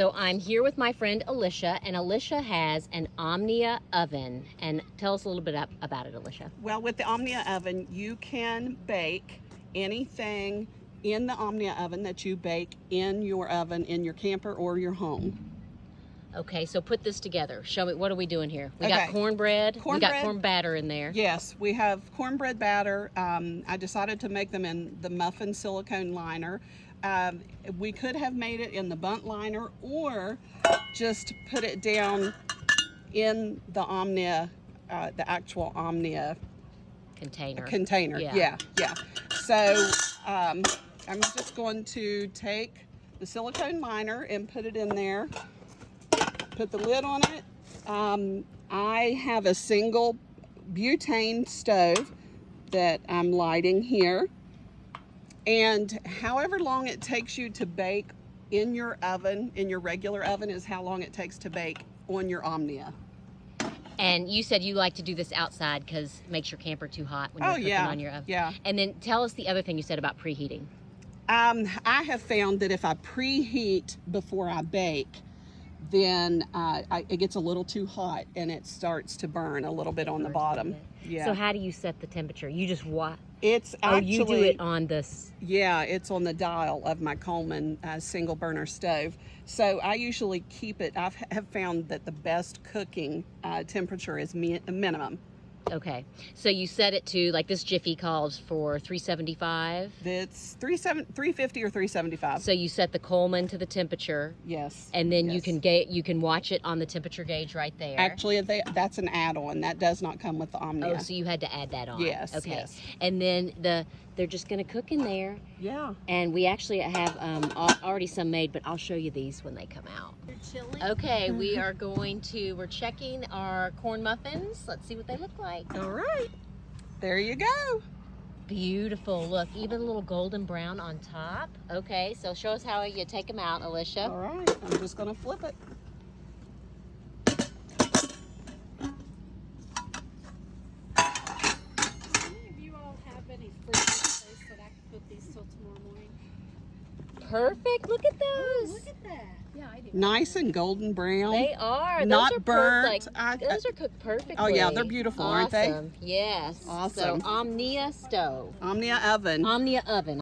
So I'm here with my friend Alicia, and Alicia has an Omnia Oven. And tell us a little bit about it, Alicia. Well, with the Omnia Oven, you can bake anything in the Omnia Oven that you bake in your oven, in your camper or your home. Okay, so put this together. Show me, what are we doing here? We Okay. got cornbread. We got Cornbread. corn batter in there. Yes, we have cornbread batter. I decided to make them in the muffin silicone liner. We could have made it in the bundt liner or just put it down in the Omnia, the actual Omnia Container. Yeah. So I'm just going to take the silicone liner and put it in there. Put the lid on it. I have a single butane stove that I'm lighting here. And however long it takes you to bake in your oven, in your regular oven, is how long it takes to bake on your Omnia. And you said you like to do this outside because it makes your camper too hot when you're cooking on your oven. Yeah. And then tell us the other thing you said about preheating. I have found that if I preheat before I bake, then it gets a little too hot and it starts to burn a little bit on the bottom. Yeah. So how do you set the temperature? You just what? It's actually, you do it on this. Yeah, it's on the dial of my Coleman single burner stove. So I usually keep it. I have found that the best cooking temperature is minimum. Okay, so you set it to, like, this Jiffy calls for 375. It's 350 or 375. So you set the Coleman to the temperature. Yes. And then yes. you can watch it on the temperature gauge right there. Actually, that's an add-on. That does not come with the Omnia. Oh, so you had to add that on. Yes. Okay. Yes. And then they're just going to cook in there. Yeah. And we actually have already some made, but I'll show you these when they come out. They're chilly. Okay, we're checking our corn muffins. Let's see what they look like. All right. There you go. Beautiful. Look, even a little golden brown on top. Okay, so show us how you take them out, Alicia. All right. I'm just going to flip it. Any fruit in place that I could put these till tomorrow morning? Perfect. Look at Oh, those. look at that. Yeah, I do. Nice and golden brown. They are. Not those are burnt. Those are cooked perfectly. Oh, yeah, they're beautiful, aren't they? Awesome. Yes. Awesome. So Omnia stove. Omnia Oven. Omnia Oven.